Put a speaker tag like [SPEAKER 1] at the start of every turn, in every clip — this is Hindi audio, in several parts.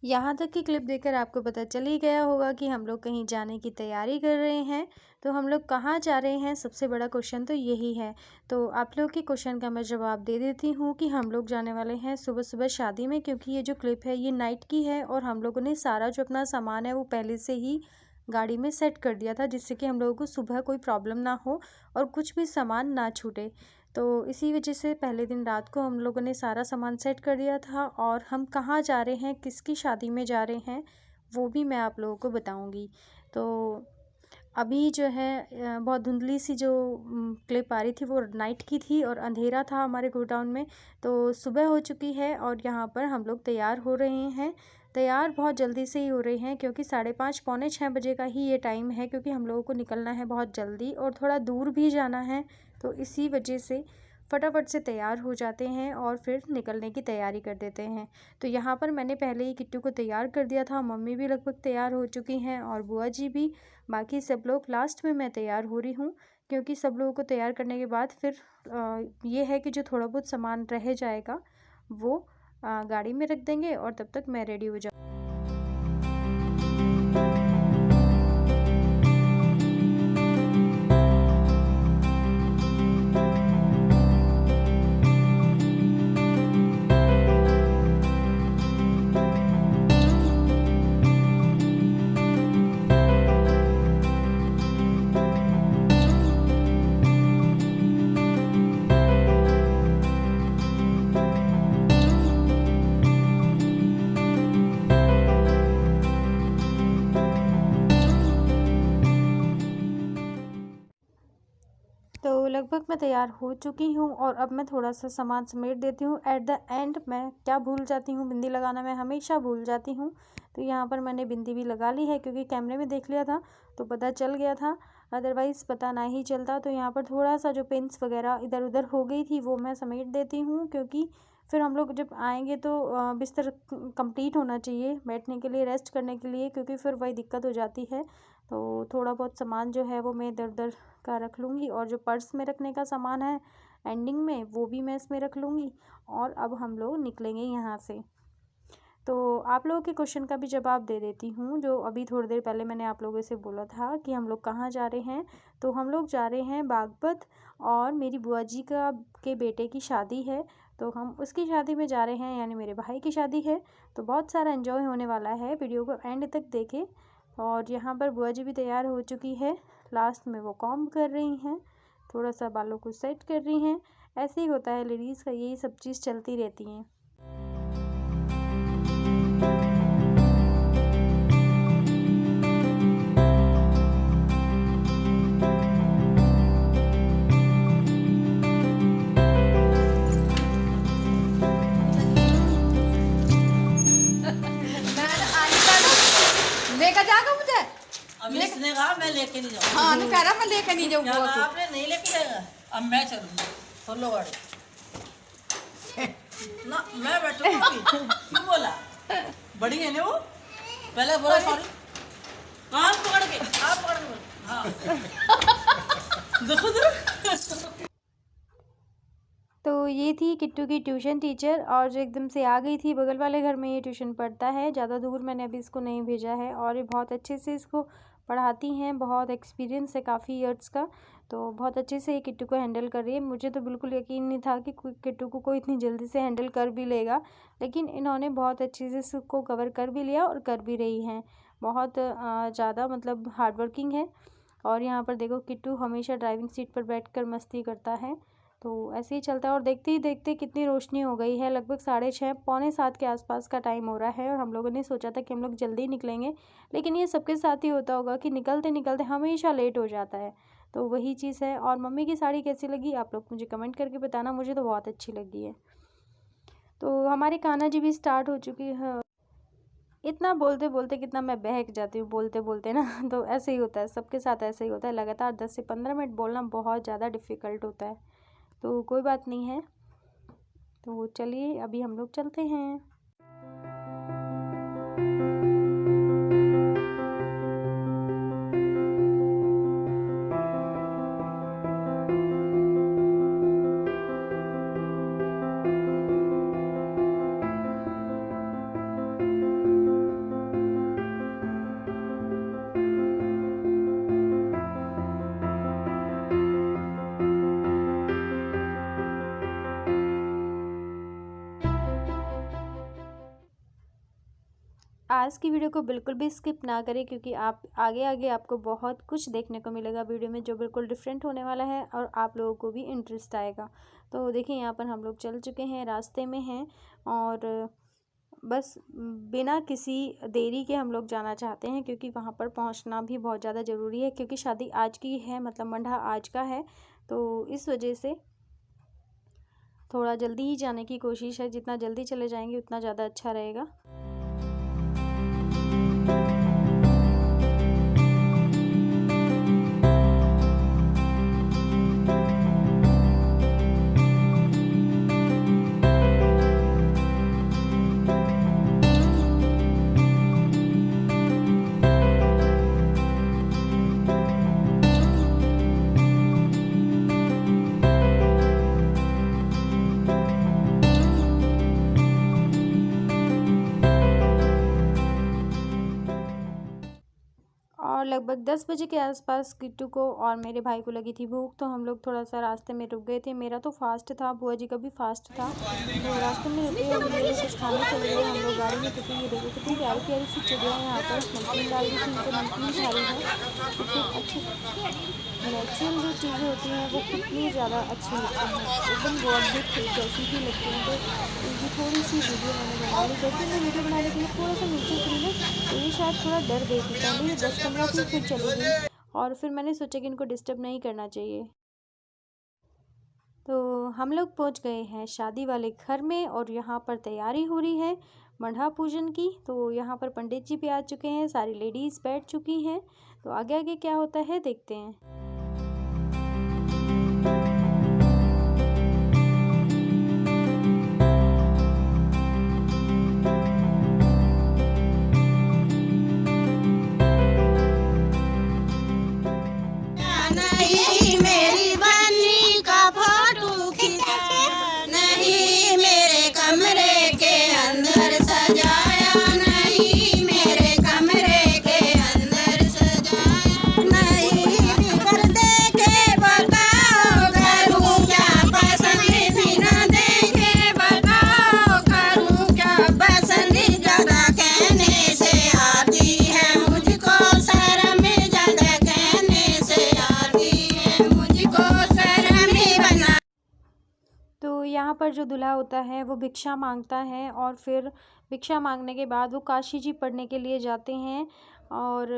[SPEAKER 1] यहाँ तक की क्लिप देखकर आपको पता चल ही गया होगा कि हम लोग कहीं जाने की तैयारी कर रहे हैं। तो हम लोग कहाँ जा रहे हैं, सबसे बड़ा क्वेश्चन तो यही है। तो आप लोग के क्वेश्चन का मैं जवाब दे देती हूँ कि हम लोग जाने वाले हैं सुबह सुबह शादी में, क्योंकि ये जो क्लिप है ये नाइट की है और हम लोगों ने सारा जो अपना सामान है वो पहले से ही गाड़ी में सेट कर दिया था, जिससे कि हम लोगों को सुबह कोई प्रॉब्लम ना हो और कुछ भी सामान ना छूटे। तो इसी वजह से पहले दिन रात को हम लोगों ने सारा सामान सेट कर दिया था। और हम कहाँ जा रहे हैं, किसकी शादी में जा रहे हैं, वो भी मैं आप लोगों को बताऊंगी। तो अभी जो है बहुत धुंधली सी जो क्लिप आ रही थी वो नाइट की थी और अंधेरा था हमारे गोडाउन में। तो सुबह हो चुकी है और यहाँ पर हम लोग तैयार हो रहे हैं। तैयार बहुत जल्दी से ही हो रहे हैं, क्योंकि 5:30 पौने 6 बजे का ही ये टाइम है, क्योंकि हम लोगों को निकलना है बहुत जल्दी और थोड़ा दूर भी जाना है। तो इसी वजह से फटाफट से तैयार हो जाते हैं और फिर निकलने की तैयारी कर देते हैं। तो यहाँ पर मैंने पहले ही किट्टू को तैयार कर दिया था, मम्मी भी लगभग तैयार हो चुकी हैं और बुआ जी भी। बाकी सब लोग लास्ट में मैं तैयार हो रही हूँ, क्योंकि सब लोगों को तैयार करने के बाद फिर ये है कि जो थोड़ा बहुत सामान रह जाएगा वो गाड़ी में रख देंगे और तब तक मैं रेडी हो जाऊँ। तो लगभग मैं तैयार हो चुकी हूँ और अब मैं थोड़ा सा सामान समेट देती हूँ। एट द एंड मैं क्या भूल जाती हूँ, बिंदी लगाना मैं हमेशा भूल जाती हूँ। तो यहाँ पर मैंने बिंदी भी लगा ली है, क्योंकि कैमरे में देख लिया था तो पता चल गया था, अदरवाइज़ पता ना ही चलता। तो यहाँ पर थोड़ा सा जो पिन्स वगैरह इधर उधर हो गई थी वो मैं समेट देती हूँ, क्योंकि फिर हम लोग जब आएंगे तो बिस्तर कंप्लीट होना चाहिए बैठने के लिए, रेस्ट करने के लिए, क्योंकि फिर वही दिक्कत हो जाती है। तो थोड़ा बहुत सामान जो है वो मैं इधर उधर का रख लूँगी और जो पर्स में रखने का सामान है एंडिंग में वो भी मैं इसमें रख लूँगी। और अब हम लोग निकलेंगे यहाँ से। तो आप लोगों के क्वेश्चन का भी जवाब दे देती हूँ, जो अभी थोड़ी देर पहले मैंने आप लोगों से बोला था कि हम लोग कहाँ जा रहे हैं। तो हम लोग जा रहे हैं बागपत, और मेरी बुआ जी का के बेटे की शादी है, तो हम उसकी शादी में जा रहे हैं, यानी मेरे भाई की शादी है। तो बहुत सारा एंजॉय होने वाला है, वीडियो को एंड तक देखें। और यहाँ पर बुआ जी भी तैयार हो चुकी है, लास्ट में वो कॉम्ब कर रही हैं, थोड़ा सा बालों को सेट कर रही हैं। ऐसे ही होता है लेडीज़ का, यही सब चीज़ चलती रहती हैं।
[SPEAKER 2] लेकर जाएगा मुझे?
[SPEAKER 3] अब इसने कहा मैं लेके नहीं जाऊँ।
[SPEAKER 2] हाँ, कह रहा मैं लेकर नहीं
[SPEAKER 3] क्या
[SPEAKER 2] जाऊँगा।
[SPEAKER 3] कहा आपने, नहीं लेके जाएगा? अब मैं चलूँगी, खोलो गाड़ी। ना मैं बैठूँगा अभी। क्यों बोला? बड़ी है ना वो? पहले बोला सॉरी। हाँ पकड़ के, आप पकड़ के बोलो। हाँ। देखो देखो।
[SPEAKER 1] तो ये थी किट्टू की ट्यूशन टीचर, और जो एकदम से आ गई थी, बगल वाले घर में ये ट्यूशन पढ़ता है, ज़्यादा दूर मैंने अभी इसको नहीं भेजा है। और ये बहुत अच्छे से इसको पढ़ाती हैं, बहुत एक्सपीरियंस है काफ़ी ईयर्स का। तो बहुत अच्छे से ये किट्टू को हैंडल कर रही है। मुझे तो बिल्कुल यकीन नहीं था कि किट्टू को कोई इतनी जल्दी से हैंडल कर भी लेगा, लेकिन इन्होंने बहुत अच्छे से इसको कवर कर भी लिया और कर भी रही हैं। बहुत ज़्यादा मतलब हार्ड वर्किंग है। और यहाँ पर देखो, किट्टू हमेशा ड्राइविंग सीट पर बैठकर मस्ती करता है। तो ऐसे ही चलता है। और देखते ही देखते कितनी रोशनी हो गई है, लगभग 6:30 पौने 7 के आसपास का टाइम हो रहा है। और हम लोगों ने सोचा था कि हम लोग जल्दी निकलेंगे, लेकिन ये सबके साथ ही होता होगा कि निकलते निकलते हमेशा लेट हो जाता है। तो वही चीज़ है। और मम्मी की साड़ी कैसी लगी आप लोग मुझे कमेंट करके बताना, मुझे तो बहुत अच्छी लगी है। तो हमारी कान्हा जी भी स्टार्ट हो चुकी है। इतना बोलते बोलते कितना मैं बहक जाती हूँ बोलते बोलते ना। तो ऐसे ही होता है, सबके साथ ऐसे ही होता है, लगातार 10 से 15 मिनट बोलना बहुत ज़्यादा डिफ़िकल्ट होता है। तो कोई बात नहीं है, तो चलिए अभी हम लोग चलते हैं। आज की वीडियो को बिल्कुल भी स्किप ना करें, क्योंकि आप आगे आगे आपको बहुत कुछ देखने को मिलेगा वीडियो में जो बिल्कुल डिफरेंट होने वाला है और आप लोगों को भी इंटरेस्ट आएगा। तो देखिए यहाँ पर हम लोग चल चुके हैं, रास्ते में हैं और बस बिना किसी देरी के हम लोग जाना चाहते हैं, क्योंकि वहाँ पर पहुँचना भी बहुत ज़्यादा ज़रूरी है, क्योंकि शादी आज की है, मतलब मंडा आज का है। तो इस वजह से थोड़ा जल्दी ही जाने की कोशिश है, जितना जल्दी चले जाएंगे उतना ज़्यादा अच्छा रहेगा। और लगभग 10 बजे के आसपास किट्टू को और मेरे भाई को लगी थी भूख, तो हम लोग थोड़ा सा रास्ते में रुक गए थे। मेरा तो फास्ट था, बुआ जी का भी फास्ट था, तो रास्ते में रुके और ये लोग कुछ खाने चले गए हम लोग गाड़ी में, क्योंकि ये देखो कितनी प्यारी प्यारी सी चिड़िया है। यहाँ पर नमकीन डाल दी थी, इनको नमकीन खा रही है। कितनी अच्छी नेचुरल जो चीज़ें होती हैं वो कितनी ज़्यादा अच्छी लगती हैं, एकदम गॉड गिफ्ट जैसी ही लगती हैं। तो इनकी थोड़ी सी वीडियो मैंने बना ली। जैसे मैं वीडियो बनाने के लिए थोड़ा सा नीचे उतरी ना, तो ये शायद थोड़ा डर गई थी। पहले ये 10-15 थी, फिर चली गई, और फिर मैंने सोचा कि इनको डिस्टर्ब नहीं करना चाहिए। तो हम लोग पहुंच गए हैं शादी वाले घर में और यहाँ पर तैयारी हो रही है मंडहा पूजन की। तो यहाँ पर पंडित जी भी आ चुके हैं, सारी लेडीज़ बैठ चुकी हैं। तो आगे आगे क्या होता है देखते हैं।
[SPEAKER 2] नहीं मेरी बनी का फोटो खींचा, नहीं मेरे कमरे के अंदर सजाया, नहीं मेरे कमरे के अंदर सजाया, नहीं पर्दे के बताओ करूँ क्या पसंद, बिना देखे बताओ करूँ क्या पसंद, ज्यादा कहने से आती है मुझको शर्म, ज्यादा कहने से
[SPEAKER 1] तो यहाँ पर जो दूल्हा होता है वो भिक्षा मांगता है, और फिर भिक्षा मांगने के बाद वो काशी जी पढ़ने के लिए जाते हैं, और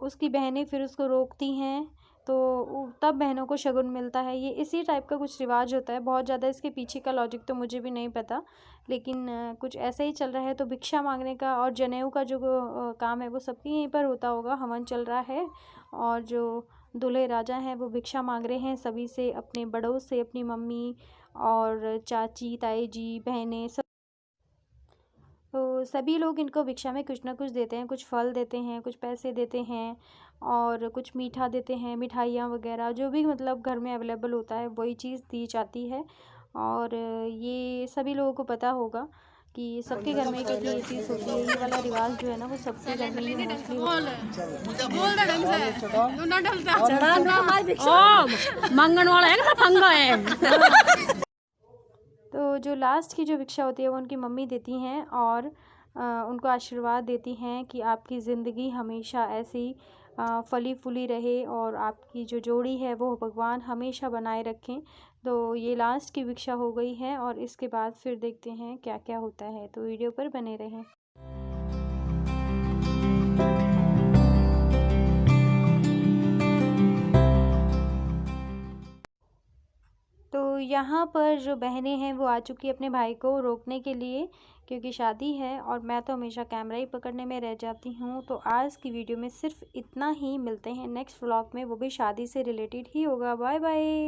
[SPEAKER 1] उसकी बहनें फिर उसको रोकती हैं। तो तब बहनों को शगुन मिलता है। ये इसी टाइप का कुछ रिवाज होता है, बहुत ज़्यादा इसके पीछे का लॉजिक तो मुझे भी नहीं पता, लेकिन कुछ ऐसा ही चल रहा है। तो भिक्षा मांगने का और जनेऊ का जो काम है वो सबके यहीं पर होता होगा, हवन चल रहा है, और जो दूल्हे राजा हैं वो भिक्षा मांग रहे हैं सभी से, अपने बड़ों से, अपनी मम्मी और चाची, ताई जी, बहनें, सब। तो सभी लोग इनको भिक्षा में कुछ ना कुछ देते हैं, कुछ फल देते हैं, कुछ पैसे देते हैं, और कुछ मीठा देते हैं, मिठाइयाँ वगैरह जो भी मतलब घर में अवेलेबल होता है वही चीज़ दी जाती है। और ये सभी लोगों को पता होगा कि सबके घर में क्योंकि ये चीज़ होती है, ये वाला रिवाज जो है ना वो सबके घर में ही मोस्टली होता है।
[SPEAKER 2] मंगन वाला है ना फंगा है।
[SPEAKER 1] तो जो लास्ट की जो भिक्षा होती है वो उनकी मम्मी देती हैं, और उनको आशीर्वाद देती हैं कि आपकी ज़िंदगी हमेशा ऐसी फली फूली रहे, और आपकी जो जोड़ी है वो भगवान हमेशा बनाए रखें। तो ये लास्ट की भिक्षा हो गई है, और इसके बाद फिर देखते हैं क्या क्या होता है। तो वीडियो पर बने रहें। तो यहाँ पर जो बहनें हैं वो आ चुकी है अपने भाई को रोकने के लिए क्योंकि शादी है और मैं तो हमेशा कैमरा ही पकड़ने में रह जाती हूँ। तो आज की वीडियो में सिर्फ इतना ही, मिलते हैं नेक्स्ट व्लॉग में, वो भी शादी से रिलेटेड ही होगा। Bye bye.